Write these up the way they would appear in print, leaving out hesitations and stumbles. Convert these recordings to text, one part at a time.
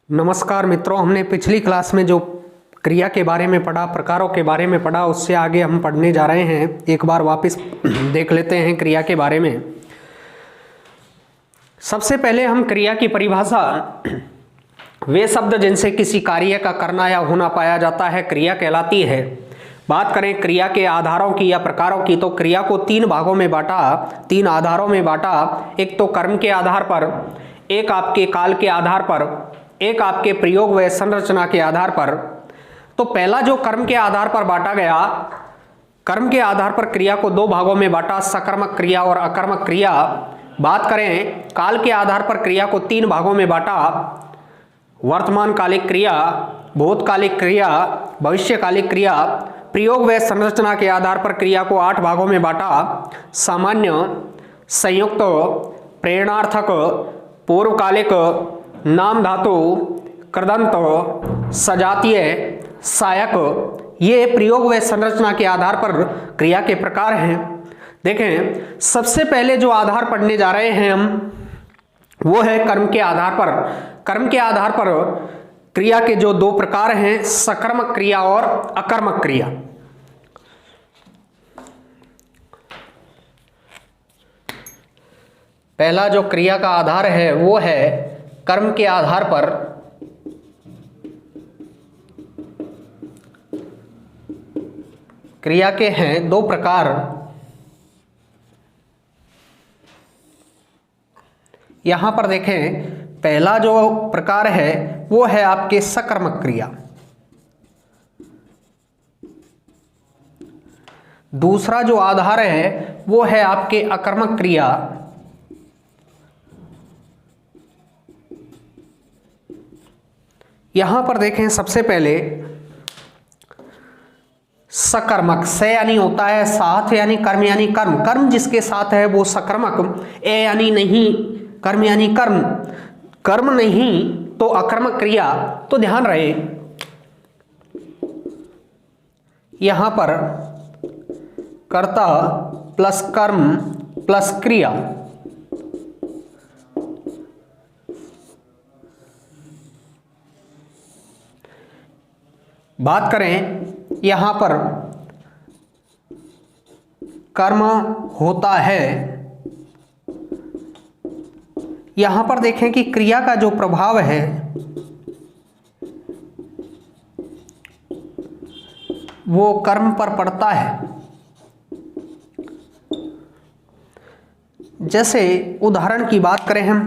नमस्कार मित्रों, हमने पिछली क्लास में जो क्रिया के बारे में पढ़ा, प्रकारों के बारे में पढ़ा, उससे आगे हम पढ़ने जा रहे हैं। एक बार वापस देख लेते हैं क्रिया के बारे में। सबसे पहले हम क्रिया की परिभाषा, वे शब्द जिनसे किसी कार्य का करना या होना पाया जाता है क्रिया कहलाती है। बात करें क्रिया के आधारों की या प्रकारों की, तो क्रिया को तीन भागों में बांटा, तीन आधारों में बांटा। एक तो कर्म के आधार पर, एक आपके काल के आधार पर, एक आपके प्रयोग व संरचना के आधार पर। तो पहला जो कर्म के आधार पर बांटा गया, कर्म के आधार पर क्रिया को दो भागों में बांटा, सकर्मक क्रिया और अकर्मक क्रिया। बात करें काल के आधार पर क्रिया को तीन भागों में बांटा, वर्तमान कालिक क्रिया, भूतकालिक क्रिया, भविष्यकालिक क्रिया। प्रयोग व संरचना के आधार पर क्रिया को आठ भागों में बांटा, सामान्य, संयुक्त, प्रेरणार्थक, पूर्वकालिक, नाम धातु, कृदंत, सजातीय, सहायक। ये प्रयोग व संरचना के आधार पर क्रिया के प्रकार हैं। देखें, सबसे पहले जो आधार पढ़ने जा रहे हैं हम, वो है कर्म के आधार पर। कर्म के आधार पर क्रिया के जो दो प्रकार हैं, सकर्मक क्रिया और अकर्मक क्रिया। पहला जो क्रिया का आधार है वो है कर्म के आधार पर क्रिया के हैं दो प्रकार। यहां पर देखें, पहला जो प्रकार है वो है आपके सकर्मक क्रिया, दूसरा जो आधार है वो है आपके अकर्मक क्रिया। यहां पर देखें, सबसे पहले सकर्मक, से यानी होता है साथ यानी कर्म यानी कर्म, कर्म जिसके साथ है वो सकर्मक, ए यानी नहीं, कर्म यानी कर्म, कर्म नहीं तो अकर्मक क्रिया। तो ध्यान रहे यहां पर कर्ता प्लस कर्म प्लस क्रिया। बात करें यहां पर कर्म होता है, यहां पर देखें कि क्रिया का जो प्रभाव है वो कर्म पर पड़ता है। जैसे उदाहरण की बात करें हम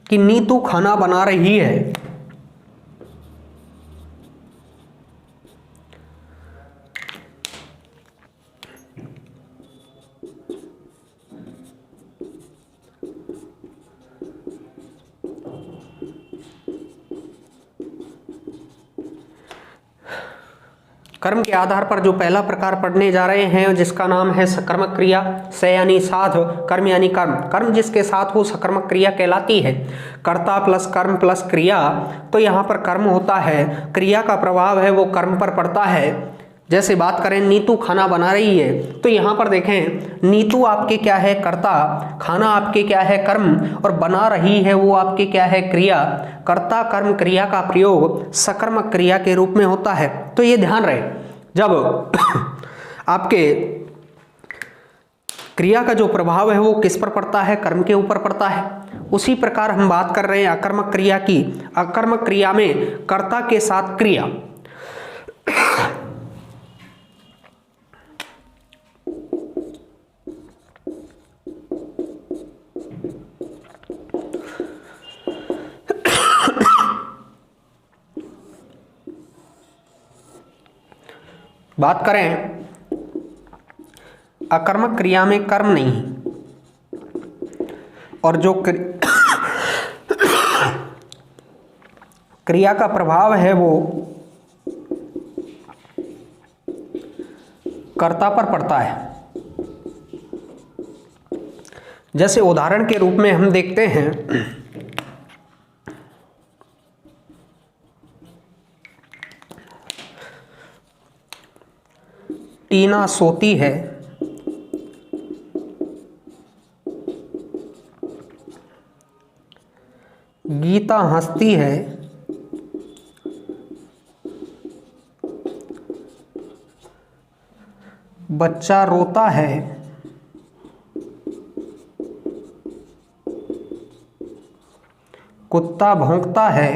कि नीतू खाना बना रही है, कर्म के आधार पर जो पहला प्रकार पढ़ने जा रहे हैं जिसका नाम है सकर्मक क्रिया। से यानी साथ, कर्म यानी कर्म, कर्म जिसके साथ वो सकर्मक क्रिया कहलाती है। कर्ता प्लस कर्म प्लस क्रिया, तो यहाँ पर कर्म होता है, क्रिया का प्रभाव है वो कर्म पर पड़ता है। जैसे बात करें नीतू खाना बना रही है, तो यहाँ पर देखें नीतू आपके क्या है, कर्ता, खाना आपके क्या है, कर्म, और बना रही है वो आपके क्या है, क्रिया। कर्ता कर्म क्रिया का प्रयोग सकर्मक क्रिया के रूप में होता है। तो ये ध्यान रहे, जब आपके क्रिया का जो प्रभाव है वो किस पर पड़ता है, कर्म के ऊपर पड़ता है। उसी प्रकार हम बात कर रहे हैं अकर्मक क्रिया की। अकर्मक क्रिया में कर्ता के साथ क्रिया, बात करें अकर्मक क्रिया में कर्म नहीं, और जो क्रिया का प्रभाव है वो कर्ता पर पड़ता है। जैसे उदाहरण के रूप में हम देखते हैं, टीना सोती है, गीता हंसती है, बच्चा रोता है, कुत्ता भौंकता है,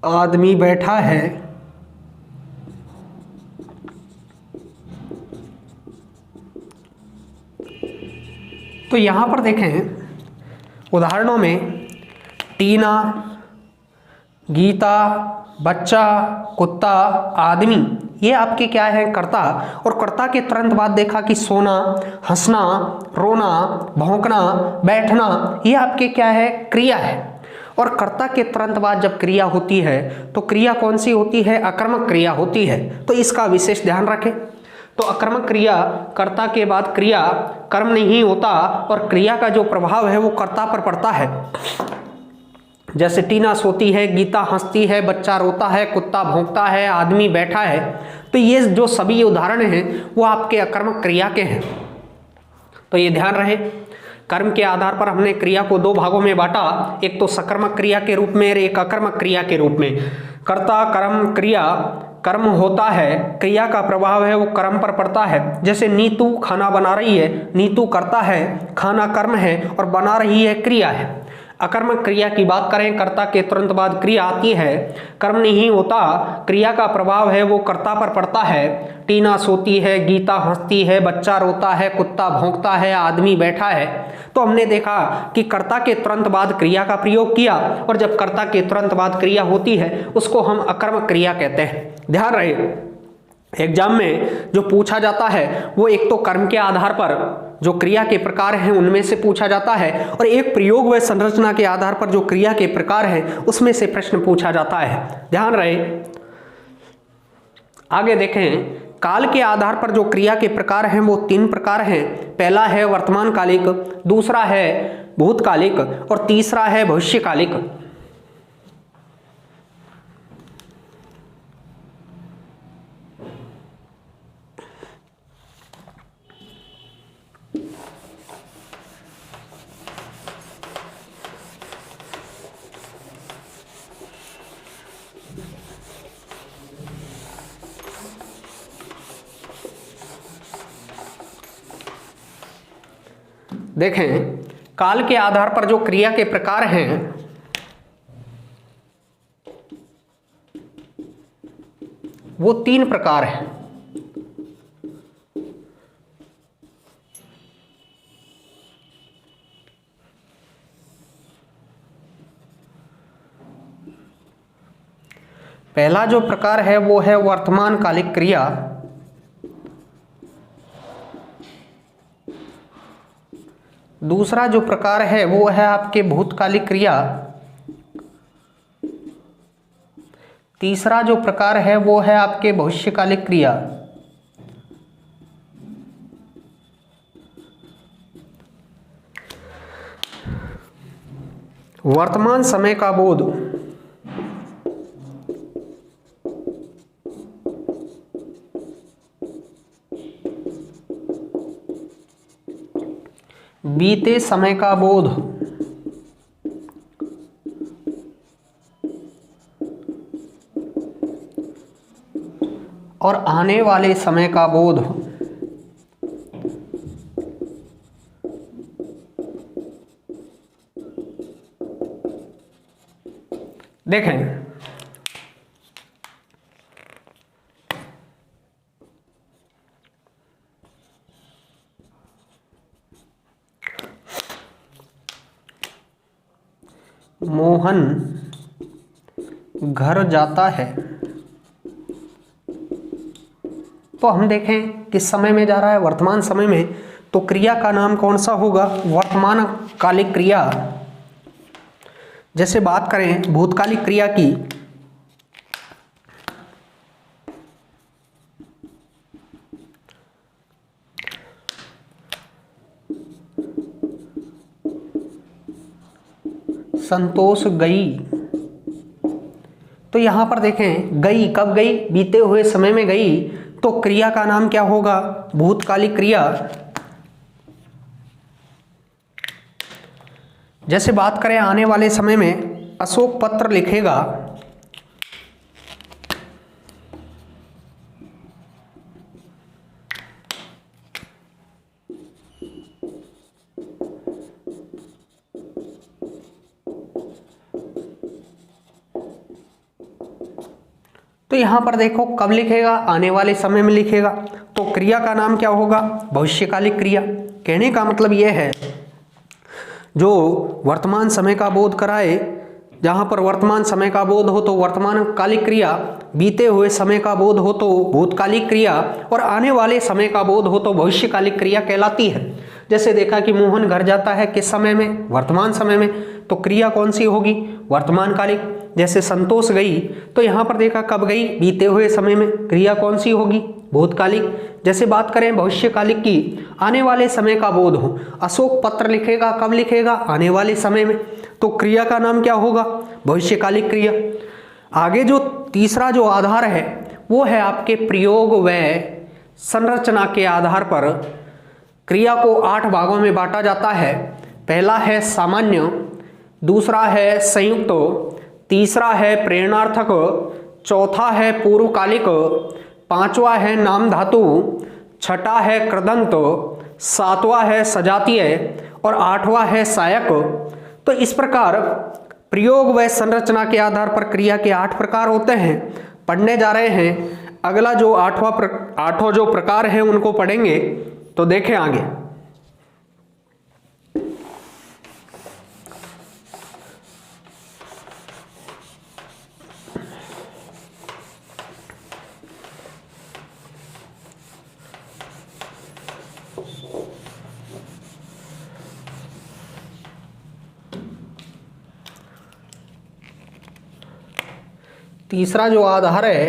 आदमी बैठा है, तो यहां पर देखें उदाहरणों में टीना, गीता, बच्चा, कुत्ता, आदमी, ये आपके क्या है कर्ता। और कर्ता के तुरंत बाद देखा कि सोना, हंसना, रोना, भौंकना, बैठना, ये आपके क्या है क्रिया है। और कर्ता के तुरंत बाद जब क्रिया होती है तो क्रिया कौन सी होती है? अकर्मक क्रिया होती है। तो इसका विशेष ध्यान रखें। तो अकर्मक क्रिया, कर्ता के बाद क्रिया, कर्म नहीं होता और क्रिया का जो प्रभाव है वो कर्ता पर पड़ता है। जैसे टीना सोती है, गीता हंसती है, बच्चा रोता है, कुत्ता भौंकता है, आदमी बैठा है, तो ये जो सभी उदाहरण हैं वो आपके अकर्मक क्रिया के हैं। तो ये ध्यान रहे, कर्म के आधार पर हमने क्रिया को दो भागों में बांटा, एक तो सकर्मक क्रिया के रूप में और एक अकर्मक क्रिया के रूप में। कर्ता, कर्म, क्रिया। कर्म होता है, क्रिया का प्रभाव है वो कर्म पर पड़ता है। जैसे नीतू खाना बना रही है, नीतू करता है, खाना कर्म है और बना रही है क्रिया है। अकर्मक क्रिया की बात करें, कर्ता के तुरंत बाद क्रिया आती है, कर्म नहीं होता, क्रिया का प्रभाव है वो कर्ता पर पड़ता है। टीना सोती है, गीता हंसती है, बच्चा रोता है, कुत्ता भौंकता है, आदमी बैठा है। तो हमने देखा कि कर्ता के तुरंत बाद क्रिया का प्रयोग किया और जब कर्ता के तुरंत बाद क्रिया होती है उसको हम अकर्मक क्रिया कहते हैं। ध्यान रहे, एग्जाम में जो पूछा जाता है वो एक तो कर्म के आधार पर जो क्रिया के प्रकार हैं उनमें से पूछा जाता है और एक प्रयोग व संरचना के आधार पर जो क्रिया के प्रकार हैं उसमें से प्रश्न पूछा जाता है। ध्यान रहे, आगे देखें, काल के आधार पर जो क्रिया के प्रकार हैं वो तीन प्रकार हैं। पहला है वर्तमान कालिक, दूसरा है भूतकालिक और तीसरा है भविष्यकालिक। देखें, काल के आधार पर जो क्रिया के प्रकार हैं वो तीन प्रकार हैं। पहला जो प्रकार है वो है वर्तमान कालिक क्रिया, दूसरा जो प्रकार है वो है आपके भूतकालिक क्रिया, तीसरा जो प्रकार है वो है आपके भविष्यकालिक क्रिया। वर्तमान समय का बोध बीते समय का बोध और आने वाले समय का बोध। देखें, मोहन घर जाता है, तो हम देखें किस समय में जा रहा है, वर्तमान समय में, तो क्रिया का नाम कौन सा होगा? वर्तमान कालिक क्रिया। जैसे बात करें भूतकालिक क्रिया की, संतोष गई, तो यहां पर देखें गई कब गई? बीते हुए समय में गई, तो क्रिया का नाम क्या होगा? भूतकालिक क्रिया। जैसे बात करें आने वाले समय में, अशोक पत्र लिखेगा, तो यहां पर देखो कब लिखेगा, आने वाले समय में लिखेगा, तो क्रिया का नाम क्या होगा, भविष्यकालिक क्रिया। कहने का मतलब यह है जो वर्तमान समय का बोध कराए, जहां पर वर्तमान समय का बोध हो तो वर्तमान कालिक क्रिया, बीते हुए समय का बोध हो तो भूतकालिक क्रिया, और आने वाले समय का बोध हो तो भविष्यकालिक क्रिया कहलाती है। जैसे देखा कि मोहन घर जाता है किस समय में, वर्तमान समय में, तो क्रिया कौन सी होगी, वर्तमान कालिक। जैसे संतोष गई, तो यहाँ पर देखा कब गई, बीते हुए समय में, क्रिया कौन सी होगी, भूतकालिक। जैसे बात करें भविष्यकालिक की, आने वाले समय का बोध हो, अशोक पत्र लिखेगा, कब लिखेगा, आने वाले समय में, तो क्रिया का नाम क्या होगा, भविष्यकालिक क्रिया। आगे जो तीसरा जो आधार है वो है आपके प्रयोग व संरचना के आधार पर क्रिया को 8 भागों में बांटा जाता है। पहला है सामान्य, दूसरा है संयुक्त, तीसरा है प्रेरणार्थक, चौथा है पूर्वकालिक, पांचवा है नाम धातु, छठा है कृदंत, सातवां है सजातीय और आठवां है सहायक। तो इस प्रकार प्रयोग व संरचना के आधार पर क्रिया के 8 प्रकार होते हैं, पढ़ने जा रहे हैं। अगला जो आठों जो प्रकार हैं उनको पढ़ेंगे, तो देखें आगे। तीसरा जो आधार है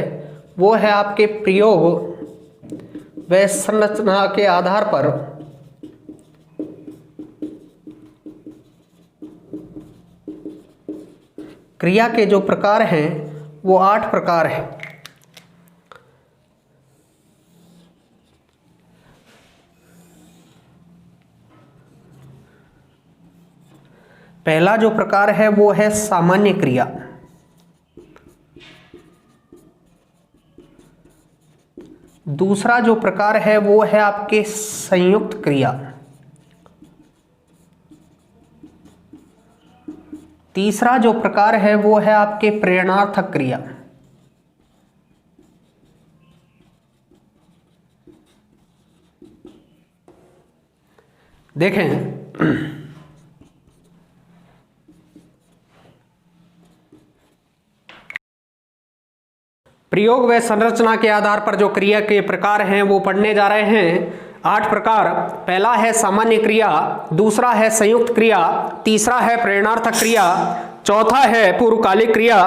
वो है आपके प्रयोग व संरचना के आधार पर क्रिया के जो प्रकार हैं वो 8 प्रकार हैं। पहला जो प्रकार है वो है सामान्य क्रिया, दूसरा जो प्रकार है वो है आपके संयुक्त क्रिया, तीसरा जो प्रकार है वो है आपके प्रेरणार्थक क्रिया, देखें प्रयोग व संरचना के आधार पर जो क्रिया के प्रकार हैं वो पढ़ने जा रहे हैं। 8 प्रकार। पहला है सामान्य क्रिया, दूसरा है संयुक्त क्रिया, तीसरा है प्रेरणार्थक क्रिया, चौथा है पूर्वकालिक क्रिया,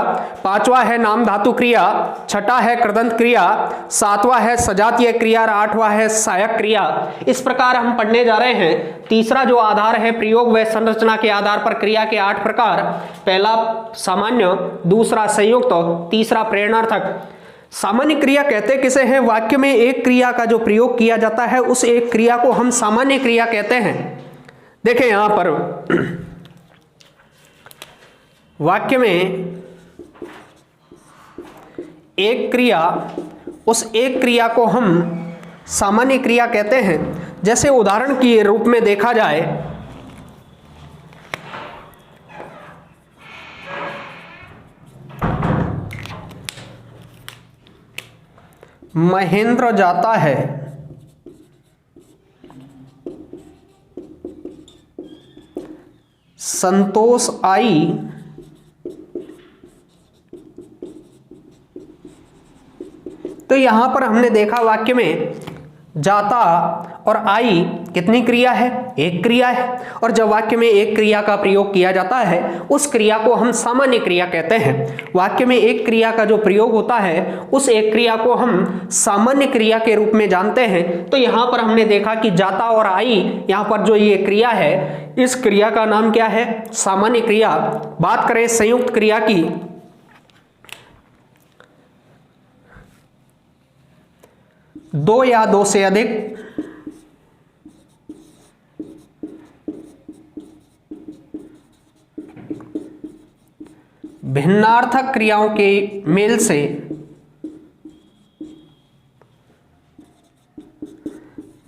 पांचवा है नाम धातु क्रिया, छठा है कृदंत क्रिया, सातवां है सजातीय क्रिया और आठवां है सहायक क्रिया। इस प्रकार हम पढ़ने जा रहे हैं। तीसरा जो आधार है प्रयोग व संरचना के आधार पर क्रिया के 8 प्रकार। पहला सामान्य, दूसरा संयुक्त, तीसरा प्रेरणार्थक। सामान्य क्रिया कहते किसे हैं, वाक्य में एक क्रिया का जो प्रयोग किया जाता है उस एक क्रिया को हम सामान्य क्रिया कहते हैं। देखें यहां पर वाक्य में एक क्रिया, उस एक क्रिया को हम सामान्य क्रिया कहते हैं। जैसे उदाहरण के रूप में देखा जाए, महेंद्र जाता है, संतोष आई, तो यहां पर हमने देखा वाक्य में जाता और आई कितनी क्रिया है, एक क्रिया है। और जब वाक्य में एक क्रिया का प्रयोग किया जाता है उस क्रिया को हम सामान्य क्रिया कहते हैं। वाक्य में एक क्रिया का जो प्रयोग होता है उस एक क्रिया को हम सामान्य क्रिया के रूप में जानते हैं। तो यहां पर हमने देखा कि जाता और आई, यहां पर जो ये क्रिया है इस क्रिया का नाम क्या है, सामान्य क्रिया। बात करें संयुक्त क्रिया की, दो या दो से अधिक भिन्नार्थक क्रियाओं के मेल से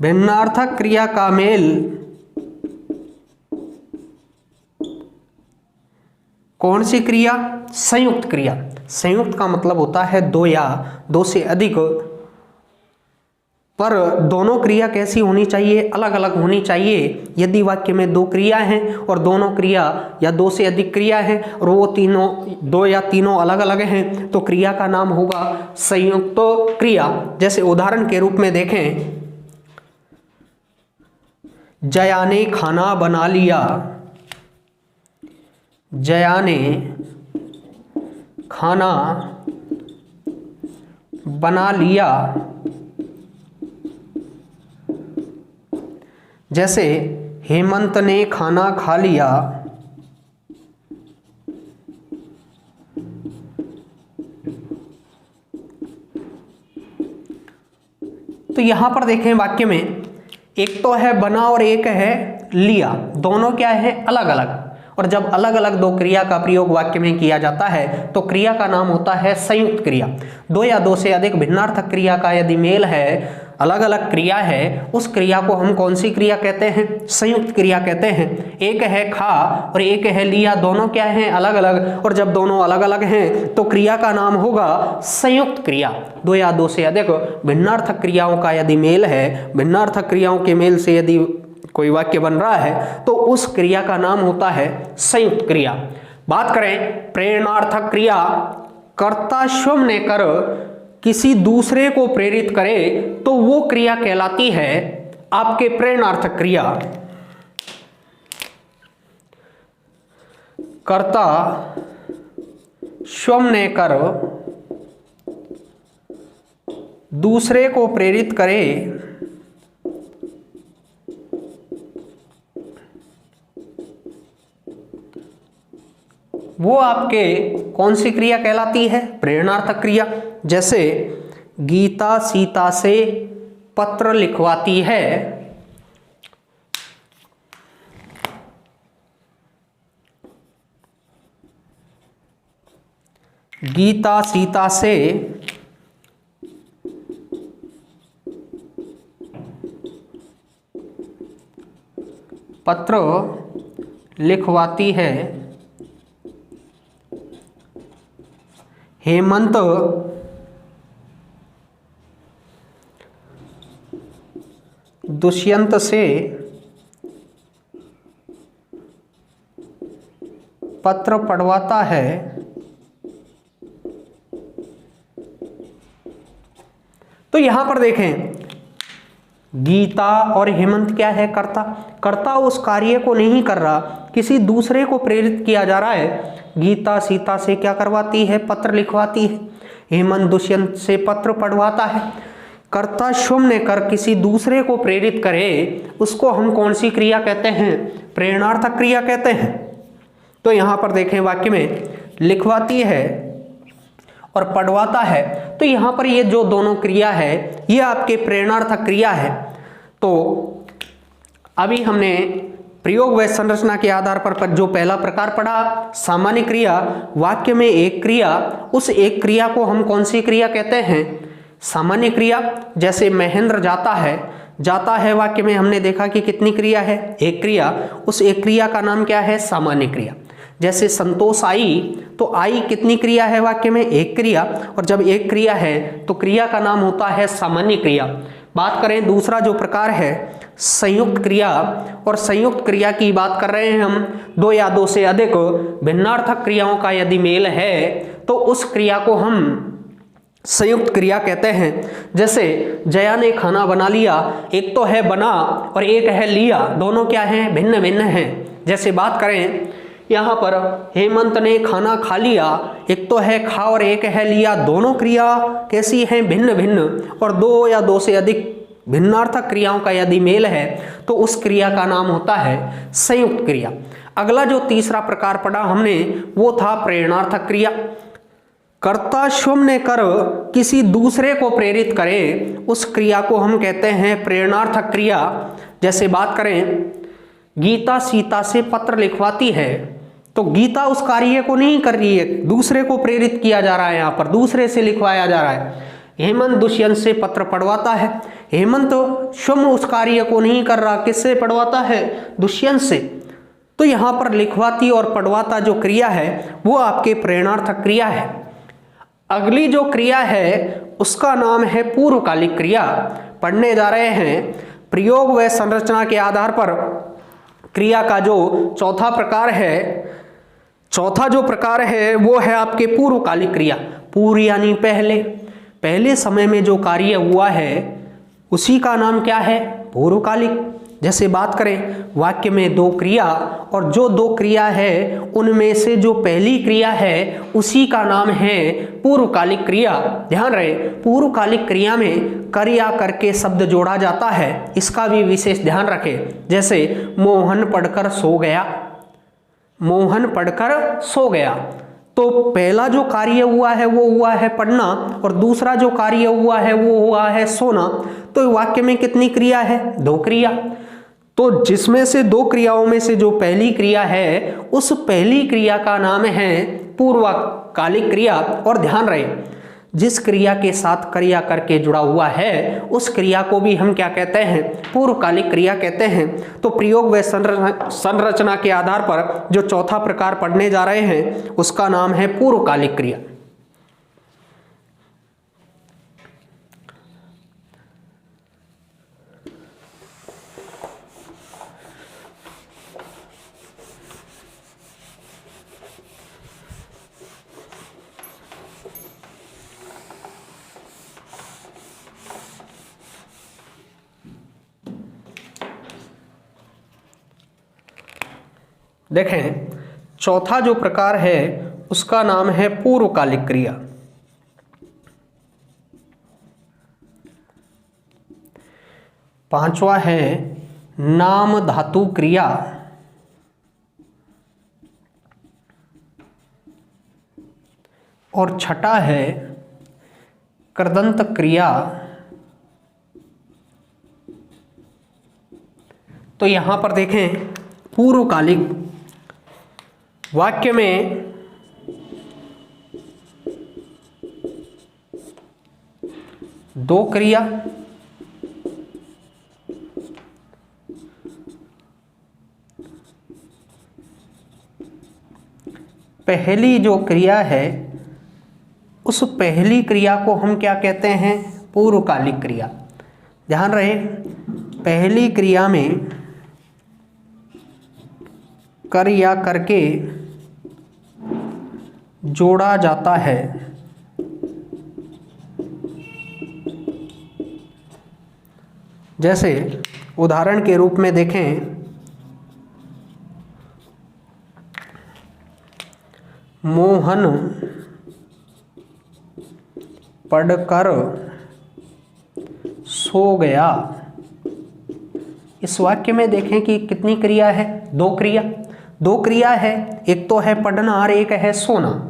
भिन्नार्थक क्रिया का मेल कौन सी क्रिया? संयुक्त क्रिया। संयुक्त का मतलब होता है दो या दो से अधिक, पर दोनों क्रिया कैसी होनी चाहिए? अलग अलग होनी चाहिए। यदि वाक्य में दो क्रिया हैं और दोनों क्रिया या दो से अधिक क्रिया है और वो तीनों दो या तीनों अलग अलग हैं तो क्रिया का नाम होगा संयुक्त क्रिया। जैसे उदाहरण के रूप में देखें, जया ने खाना बना लिया। जया ने खाना बना लिया। जैसे हेमंत ने खाना खा लिया। तो यहां पर देखें वाक्य में एक तो है बना और एक है लिया, दोनों क्या है? अलग अलग। और जब अलग अलग दो क्रिया का प्रयोग वाक्य में किया जाता है तो क्रिया का नाम होता है संयुक्त क्रिया। दो या दो से अधिक भिन्नार्थक क्रिया का यदि मेल है, अलग अलग क्रिया है, उस क्रिया को हम कौन सी क्रिया कहते हैं? संयुक्त क्रिया कहते हैं। एक है खा और एक है लिया, दोनों क्या हैं? अलग अलग। और जब दोनों अलग अलग हैं तो क्रिया का नाम होगा संयुक्त क्रिया। दो या दो से अधिक भिन्नार्थक क्रियाओं का यदि मेल है, भिन्नार्थक क्रियाओं के मेल से यदि कोई वाक्य बन रहा है तो उस क्रिया का नाम होता है संयुक्त क्रिया। बात करें प्रेरणार्थक क्रिया, कर्ता स्वयं ने कर किसी दूसरे को प्रेरित करे तो वो क्रिया कहलाती है आपके प्रेरणार्थक क्रिया। कर्ता स्वयं ने कर दूसरे को प्रेरित करे वो आपके कौन सी क्रिया कहलाती है? प्रेरणार्थक क्रिया। जैसे गीता सीता से पत्र लिखवाती है। गीता सीता से पत्र लिखवाती है। हेमंत दुष्यंत से पत्र पढ़वाता है। तो यहां पर देखें गीता और हेमंत क्या है? कर्ता। कर्ता उस कार्य को नहीं कर रहा, किसी दूसरे को प्रेरित किया जा रहा है। गीता सीता से क्या करवाती है? पत्र लिखवाती है। हेमंत दुष्यंत से पत्र पढ़वाता है। कर्ता स्वयं ने कर किसी दूसरे को प्रेरित करे उसको हम कौन सी क्रिया कहते हैं? प्रेरणार्थक क्रिया कहते हैं। तो यहां पर देखें वाक्य में लिखवाती है और पढ़वाता है, तो यहां पर ये जो दोनों क्रिया है ये आपके प्रेरणार्थक क्रिया है। तो अभी हमने प्रयोग व संरचना के आधार पर जो पहला प्रकार पढ़ा, सामान्य क्रिया। वाक्य में एक क्रिया, उस एक क्रिया को हम कौन सी क्रिया कहते हैं? सामान्य क्रिया। जैसे महेंद्र जाता है। जाता है वाक्य में हमने देखा कि कितनी क्रिया है? एक क्रिया। उस एक क्रिया का नाम क्या है? सामान्य क्रिया। जैसे संतोष आई, तो आई कितनी क्रिया है वाक्य में? एक क्रिया। और जब एक क्रिया है तो क्रिया का नाम होता है सामान्य क्रिया। बात करें दूसरा जो प्रकार है संयुक्त क्रिया, और संयुक्त क्रिया की बात कर रहे हैं हम। दो या दो से अधिक भिन्नार्थक क्रियाओं का यदि मेल है तो उस क्रिया को हम संयुक्त क्रिया कहते हैं। जैसे जया ने खाना बना लिया, एक तो है बना और एक है लिया, दोनों क्या हैं? भिन्न भिन्न हैं। जैसे बात करें यहाँ पर हेमंत ने खाना खा लिया, एक तो है खा और एक है लिया, दोनों क्रिया कैसी हैं? भिन्न भिन्न। और दो या दो से अधिक भिन्नार्थक क्रियाओं का यदि मेल है तो उस क्रिया का नाम होता है संयुक्त क्रिया। अगला जो तीसरा प्रकार पढ़ा हमने वो था प्रेरणार्थक क्रिया। कर्ता स्वयं ने कर किसी दूसरे को प्रेरित करे उस क्रिया को हम कहते हैं प्रेरणार्थक क्रिया। जैसे बात करें गीता सीता से पत्र लिखवाती है, तो गीता उस कार्य को नहीं कर रही है, दूसरे को प्रेरित किया जा रहा है, यहाँ पर दूसरे से लिखवाया जा रहा है। हेमंत दुष्यंत से पत्र पढ़वाता है। हेमंत स्वयं उस कार्य को नहीं कर रहा, किससे पढ़वाता है? दुष्यंत से। तो यहाँ पर लिखवाती और पढ़वाता जो क्रिया है वो आपके प्रेरणार्थक क्रिया है। अगली जो क्रिया है उसका नाम है पूर्वकालिक क्रिया। पढ़ने जा रहे हैं प्रयोग व संरचना के आधार पर क्रिया का जो चौथा प्रकार है, चौथा जो प्रकार है वो है आपके पूर्वकालिक क्रिया। पूर्व यानी पहले, पहले समय में जो कार्य हुआ है उसी का नाम क्या है? पूर्वकालिक। जैसे बात करें वाक्य में दो क्रिया, और जो दो क्रिया है उनमें से जो पहली क्रिया है उसी का नाम है पूर्वकालिक क्रिया। ध्यान रहे, पूर्वकालिक क्रिया में कर या करके शब्द जोड़ा जाता है, इसका भी विशेष ध्यान रखें। जैसे मोहन पढ़कर सो गया, मोहन पढ़कर सो गया, तो पहला जो कार्य हुआ है वो हुआ है पढ़ना, और दूसरा जो कार्य हुआ है वो हुआ है सोना। तो वाक्य में कितनी क्रिया है? दो क्रिया। तो जिसमें से दो क्रियाओं में से जो पहली क्रिया है उस पहली क्रिया का नाम है पूर्वकालिक क्रिया। और ध्यान रहे, जिस क्रिया के साथ क्रिया करके जुड़ा हुआ है उस क्रिया को भी हम क्या कहते हैं? पूर्वकालिक क्रिया कहते हैं। तो प्रयोग व संरचना के आधार पर जो चौथा प्रकार पढ़ने जा रहे हैं उसका नाम है पूर्वकालिक क्रिया। देखें, चौथा जो प्रकार है उसका नाम है पूर्वकालिक क्रिया। पांचवा है नाम धातु क्रिया। और छठा है कृदंत क्रिया। तो यहां पर देखें, पूर्वकालिक वाक्य में दो क्रिया, पहली जो क्रिया है उस पहली क्रिया को हम क्या कहते हैं? पूर्वकालिक क्रिया। ध्यान रहे, पहली क्रिया में कर या करके जोड़ा जाता है। जैसे उदाहरण के रूप में देखें, मोहन पढ़कर सो गया। इस वाक्य में देखें कि कितनी क्रिया है? दो क्रिया। दो क्रिया है, एक तो है पढ़ना और एक है सोना।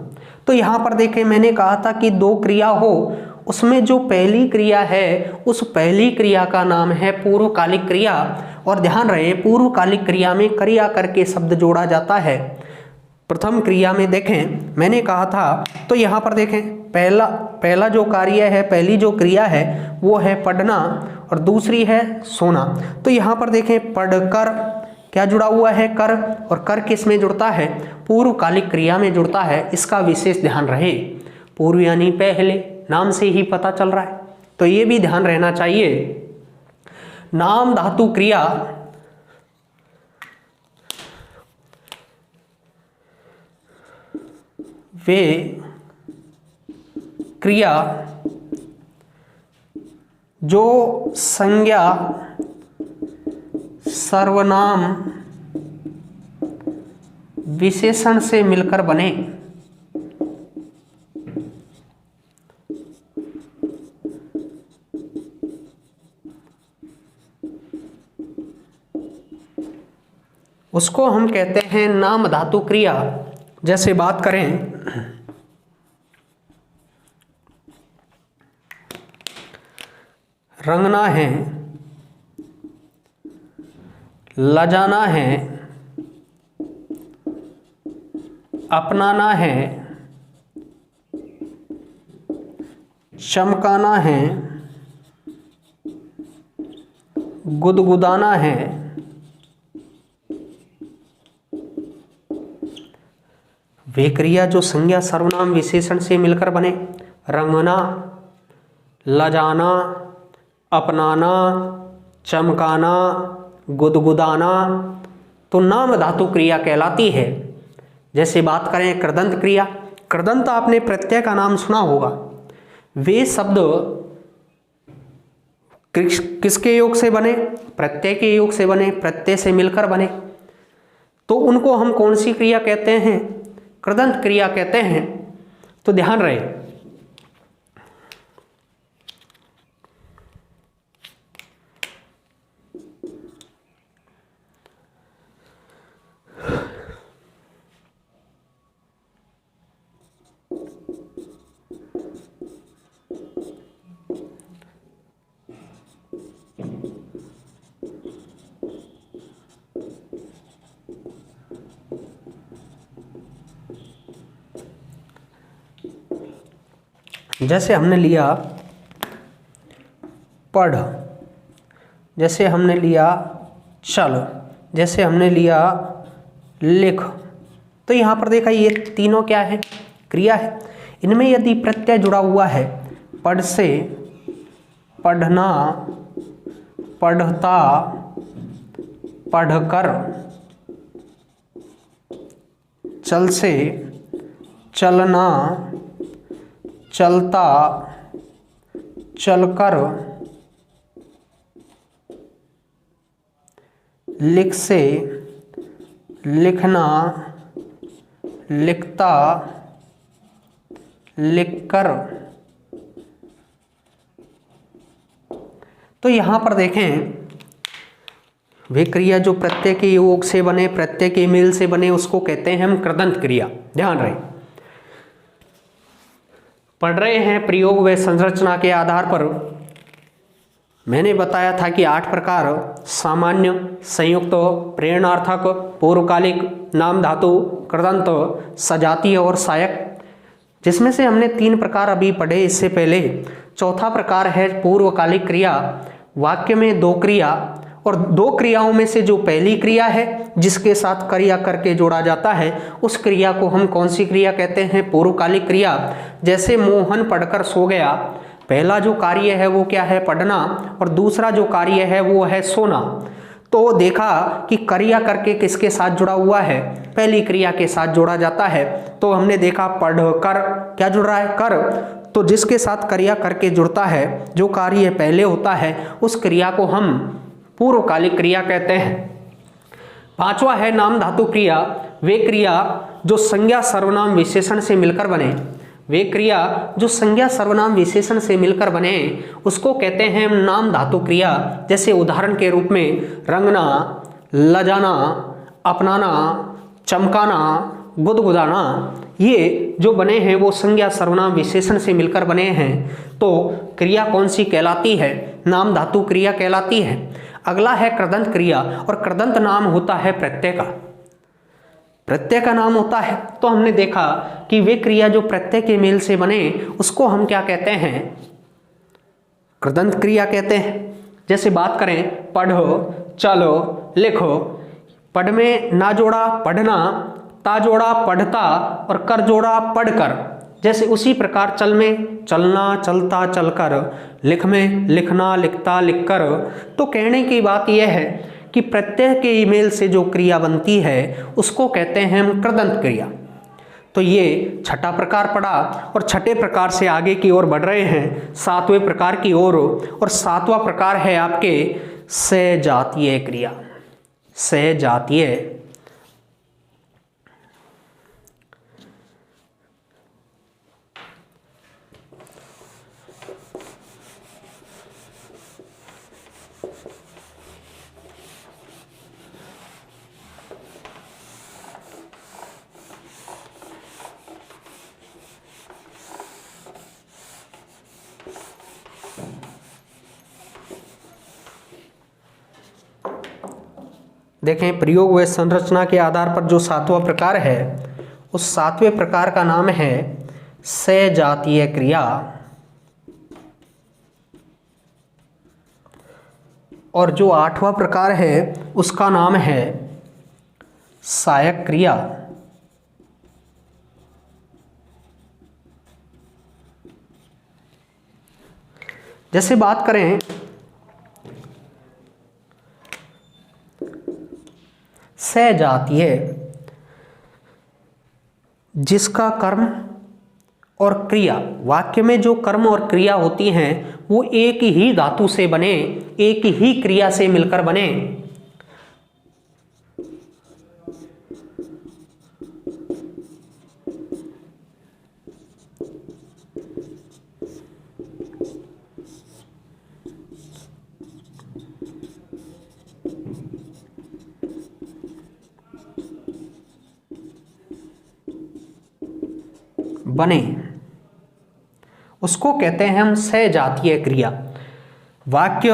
तो यहाँ पर देखें, मैंने कहा था कि दो क्रिया हो, उसमें जो पहली क्रिया है उस पहली क्रिया का नाम है पूर्वकालिक क्रिया। और ध्यान रहे, पूर्वकालिक क्रिया में क्रिया करके शब्द जोड़ा जाता है। प्रथम क्रिया में देखें, मैंने कहा था, तो यहाँ पर देखें पहला जो कार्य है, पहली जो क्रिया है वो है पढ़ना और दूसरी है सोना। तो यहाँ पर देखें, पढ़कर क्या जुड़ा हुआ है? कर। और कर किस में जुड़ता है? पूर्वकालिक क्रिया में जुड़ता है। इसका विशेष ध्यान रहे, पूर्व यानी पहले, नाम से ही पता चल रहा है, तो ये भी ध्यान रहना चाहिए। नाम धातु क्रिया वे क्रिया जो संज्ञा सर्वनाम विशेषण से मिलकर बने। उसको हम कहते हैं नाम धातु क्रिया। जैसे बात करें, रंगना है, लजाना है, अपनाना है, चमकाना है, गुदगुदाना है, वे क्रिया जो संज्ञा सर्वनाम विशेषण से मिलकर बने। रंगना, लजाना, अपनाना, चमकाना, गुदगुदाना, तो नाम धातु क्रिया कहलाती है। जैसे बात करें कृदंत क्रिया, कृदंत आपने प्रत्यय का नाम सुना होगा। वे शब्द किसके योग से बने? प्रत्यय के योग से बने, प्रत्यय से मिलकर बने, तो उनको हम कौन सी क्रिया कहते हैं? कृदंत क्रिया कहते हैं। तो ध्यान रहे, जैसे हमने लिया पढ़, जैसे हमने लिया चल, जैसे हमने लिया लिख, तो यहाँ पर देखा ये तीनों क्या है? क्रिया है। इनमें यदि प्रत्यय जुड़ा हुआ है, पढ़ से पढ़ना, पढ़ता, पढ़कर, चल से चलना, चलता, चलकर, लिख से लिखना, लिखता, लिखकर, तो यहां पर देखें वे क्रिया जो प्रत्यय के योग से बने, प्रत्यय के मेल से बने, उसको कहते हैं हम कृदंत क्रिया। ध्यान रहे, पढ़ रहे हैं प्रयोग व संरचना के आधार पर मैंने बताया था कि 8 प्रकार सामान्य, संयुक्त, प्रेरणार्थक, पूर्वकालिक, नाम धातु, कृदंत, सजातीय और सहायक, जिसमें से हमने 3 प्रकार अभी पढ़े इससे पहले। चौथा प्रकार है पूर्वकालिक क्रिया। वाक्य में 2 क्रिया, और 2 क्रियाओं में से जो पहली क्रिया है जिसके साथ क्रिया करके जोड़ा जाता है, उस क्रिया को हम कौन सी क्रिया कहते हैं? पूर्वकालिक क्रिया। जैसे मोहन पढ़कर सो गया, पहला जो कार्य है वो क्या है? पढ़ना, और दूसरा जो कार्य है वो है सोना। तो देखा कि क्रिया करके किसके साथ जुड़ा हुआ है? पहली क्रिया के साथ जोड़ा जाता है। तो हमने देखा पढ़कर क्या जुड़ रहा है? कर। तो जिसके साथ क्रिया करके जुड़ता है, जो कार्य पहले होता है, उस क्रिया को हम पूर्वकालिक क्रिया कहते हैं। 5वां है नाम धातु क्रिया। वे क्रिया जो संज्ञा सर्वनाम विशेषण से मिलकर बने, वे क्रिया जो संज्ञा सर्वनाम विशेषण से मिलकर बने, उसको कहते हैं नाम धातु क्रिया। जैसे उदाहरण के रूप में रंगना, लजाना, अपनाना, चमकाना, गुदगुदाना, ये जो बने हैं वो संज्ञा सर्वनाम विशेषण से मिलकर बने हैं। तो क्रिया कौन सी कहलाती है? नाम धातु क्रिया कहलाती है। अगला है कृदंत क्रिया, और कृदंत नाम होता है प्रत्यय का। प्रत्यय का नाम होता है। तो हमने देखा कि वे क्रिया जो प्रत्यय के मेल से बने, उसको हम क्या कहते हैं? कृदंत क्रिया कहते हैं। जैसे बात करें पढ़ो, चलो, लिखो, पढ़ में ना जोड़ा पढ़ना, ता जोड़ा पढ़ता, और कर जोड़ा पढ़कर। जैसे उसी प्रकार चल में चलना, चलता, चलकर, लिख में लिखना, लिखता, लिखकर। तो कहने की बात यह है कि प्रत्यय के ईमेल से जो क्रिया बनती है उसको कहते हैं हम कृदंत क्रिया। तो ये 6ठा प्रकार पड़ा, और 6ठे प्रकार से आगे की ओर बढ़ रहे हैं 7वें प्रकार की ओर। और 7वां प्रकार है आपके सजातीय क्रिया। सजातीय, देखें प्रयोग व संरचना के आधार पर जो 7वां प्रकार है उस 7वें प्रकार का नाम है सजातीय क्रिया, और जो 8वां प्रकार है उसका नाम है सहायक क्रिया। जैसे बात करें सजातीय, जिसका कर्म और क्रिया, वाक्य में जो कर्म और क्रिया होती हैं वो एक ही धातु से बने, एक ही क्रिया से मिलकर बने। बने, उसको कहते हैं हम सजातीय क्रिया। वाक्य,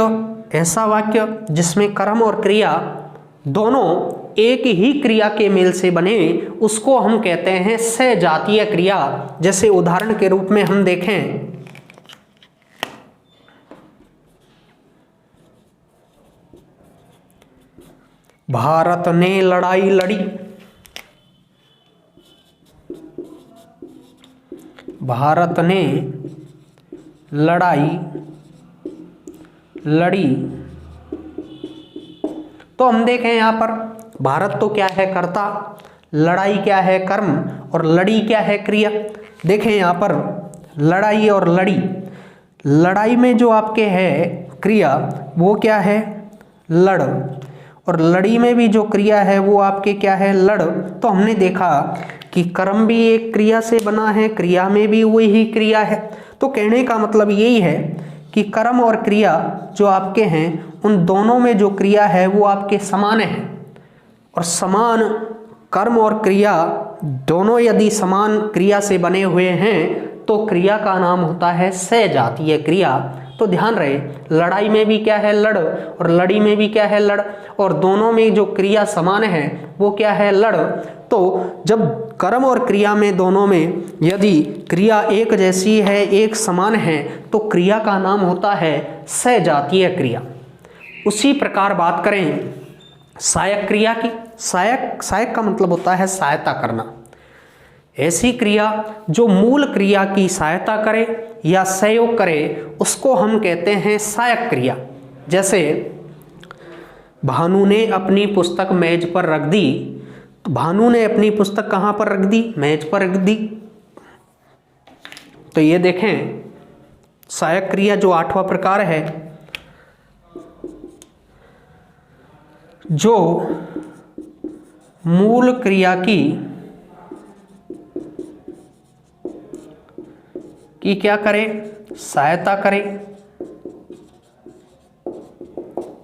ऐसा वाक्य जिसमें कर्म और क्रिया दोनों एक ही क्रिया के मेल से बने, उसको हम कहते हैं सजातीय क्रिया। जैसे उदाहरण के रूप में हम देखें, भारत ने लड़ाई लड़ी, भारत ने लड़ाई लड़ी। तो हम देखें यहां पर भारत तो क्या है, कर्ता, लड़ाई क्या है, कर्म, और लड़ी क्या है, क्रिया। देखें यहां पर लड़ाई और लड़ी, लड़ाई में जो आपके है क्रिया वो क्या है, लड़, और लड़ी में भी जो क्रिया है वो आपके क्या है, लड़। तो हमने देखा कि कर्म भी एक क्रिया से बना है, क्रिया में भी वही क्रिया है। तो कहने का मतलब यही है कि कर्म और क्रिया जो आपके हैं उन दोनों में जो क्रिया है वो आपके समान है, और समान कर्म और क्रिया दोनों यदि समान क्रिया से बने हुए हैं तो क्रिया का नाम होता है सजातीय क्रिया। तो ध्यान रहे, लड़ाई में भी क्या है, लड़, और लड़ी में भी क्या है, लड़, और दोनों में जो क्रिया समान है वो क्या है, लड़। तो जब कर्म और क्रिया में दोनों में यदि क्रिया एक जैसी है, एक समान है, तो क्रिया का नाम होता है सजातीय क्रिया। उसी प्रकार बात करें सहायक क्रिया की। सहायक का मतलब होता है सहायता करना। ऐसी क्रिया जो मूल क्रिया की सहायता करे या सहयोग करे उसको हम कहते हैं सहायक क्रिया। जैसे भानु ने अपनी पुस्तक मेज पर रख दी, तो भानु ने अपनी पुस्तक कहाँ पर रख दी, मेज पर रख दी। तो ये देखें सहायक क्रिया जो 8वां प्रकार है, जो मूल क्रिया की क्या करे, सहायता करे,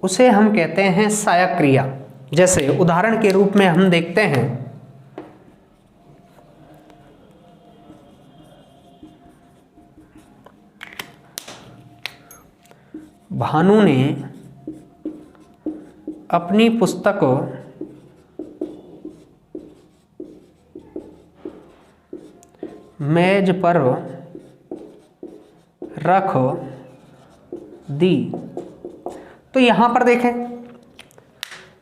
उसे हम कहते हैं सहायक क्रिया। जैसे उदाहरण के रूप में हम देखते हैं, भानु ने अपनी पुस्तक मेज पर रख दी। तो यहां पर देखें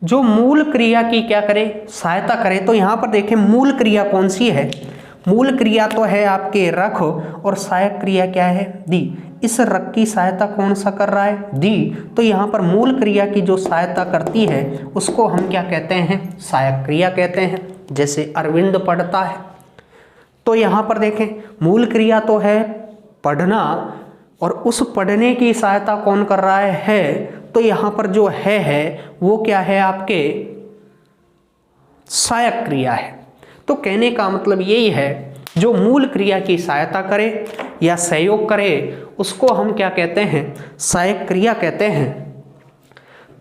जो मूल क्रिया की क्या करे, सहायता करे। तो यहां पर देखें मूल क्रिया कौन सी है, मूल क्रिया तो है आपके रख, और सहायक क्रिया क्या है, दी। इस रख की सहायता कौन सा कर रहा है, दी। तो यहां पर मूल क्रिया की जो सहायता करती है उसको हम क्या कहते हैं, सहायक क्रिया कहते हैं। जैसे अरविंद पढ़ता है, तो यहां पर देखें मूल क्रिया तो है पढ़ना, और उस पढ़ने की सहायता कौन कर रहा है, तो यहां पर जो है वो क्या है, आपके सहायक क्रिया है। तो कहने का मतलब यही है जो मूल क्रिया की सहायता करे या सहयोग करे उसको हम क्या कहते हैं, सहायक क्रिया कहते हैं।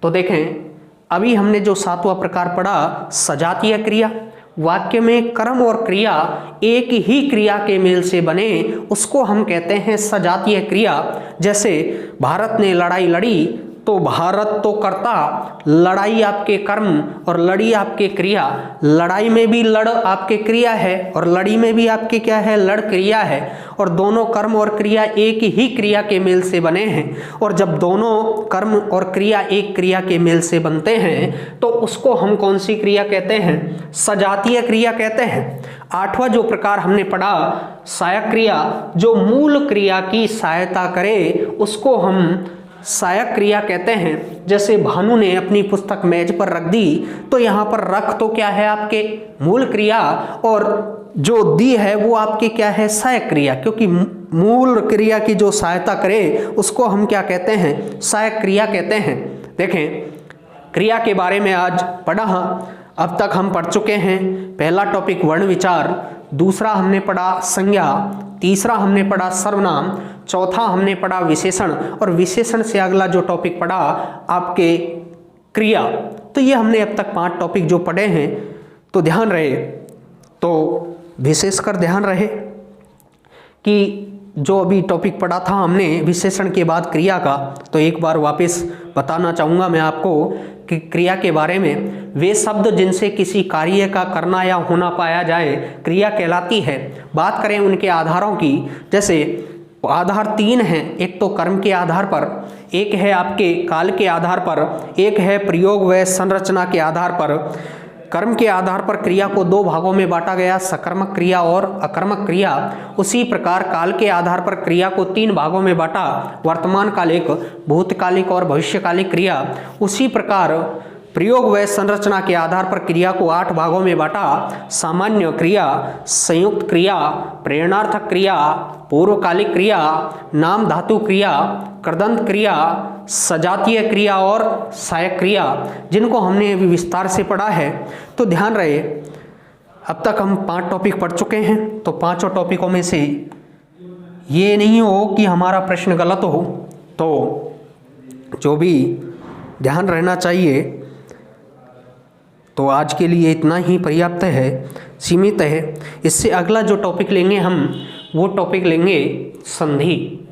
तो देखें अभी हमने जो 7वां प्रकार पढ़ा सजातीय क्रिया, वाक्य में कर्म और क्रिया एक ही क्रिया के मेल से बने उसको हम कहते हैं सजातीय क्रिया। जैसे भारत ने लड़ाई लड़ी, तो भारत तो करता, लड़ाई आपके कर्म और लड़ी आपके क्रिया। लड़ाई में भी लड़ आपके क्रिया है और लड़ी में भी आपके क्या है, लड़ क्रिया है। और दोनों कर्म और क्रिया एक ही क्रिया के मेल से बने हैं। और जब दोनों कर्म और क्रिया एक क्रिया के मेल से बनते हैं तो उसको हम कौन सी क्रिया कहते हैं, सजातीय क्रिया कहते हैं। आठवां जो प्रकार हमने पढ़ा, सहायक क्रिया, जो मूल क्रिया की सहायता करे उसको हम सहायक क्रिया कहते हैं। जैसे भानु ने अपनी पुस्तक मेज पर रख दी, तो यहाँ पर रख तो क्या है आपके मूल क्रिया, और जो दी है वो आपके क्या है, सहायक क्रिया। क्योंकि मूल क्रिया की जो सहायता करे उसको हम क्या कहते हैं, सहायक क्रिया कहते हैं। देखें, क्रिया के बारे में आज पढ़ा, अब तक हम पढ़ चुके हैं। पहला टॉपिक वर्ण विचार, दूसरा हमने पढ़ा संज्ञा, तीसरा हमने पढ़ा सर्वनाम, चौथा हमने पढ़ा विशेषण, और विशेषण से अगला जो टॉपिक पढ़ा आपके क्रिया। तो ये हमने अब तक 5 टॉपिक जो पढ़े हैं। तो ध्यान रहे, तो विशेषकर ध्यान रहे कि जो अभी टॉपिक पढ़ा था हमने विशेषण के बाद क्रिया का, तो एक बार वापस बताना चाहूँगा मैं आपको कि क्रिया के बारे में, वे शब्द जिनसे किसी कार्य का करना या होना पाया जाए क्रिया कहलाती है। बात करें उनके आधारों की, जैसे आधार 3 हैं, एक तो कर्म के आधार पर, एक है आपके काल के आधार पर, एक है प्रयोग व संरचना के आधार पर। कर्म के आधार पर क्रिया को 2 भागों में बांटा गया, सकर्मक क्रिया और अकर्मक क्रिया। उसी प्रकार काल के आधार पर क्रिया को 3 भागों में बांटा, वर्तमान कालिक, भूतकालिक और भविष्यकालिक क्रिया। उसी प्रकार प्रयोग व संरचना के आधार पर क्रिया को 8 भागों में बांटा, सामान्य क्रिया, संयुक्त क्रिया, प्रेरणार्थक क्रिया, पूर्वकालिक क्रिया, नाम धातु क्रिया, कृदंत क्रिया, सजातीय क्रिया और सहायक क्रिया, जिनको हमने अभी विस्तार से पढ़ा है। तो ध्यान रहे, अब तक हम 5 टॉपिक पढ़ चुके हैं। तो 5 टॉपिकों में से ये नहीं हो कि हमारा प्रश्न गलत हो, तो जो भी ध्यान रहना चाहिए। तो आज के लिए इतना ही पर्याप्त है, सीमित है। इससे अगला जो टॉपिक लेंगे हम, वो टॉपिक लेंगे संधि।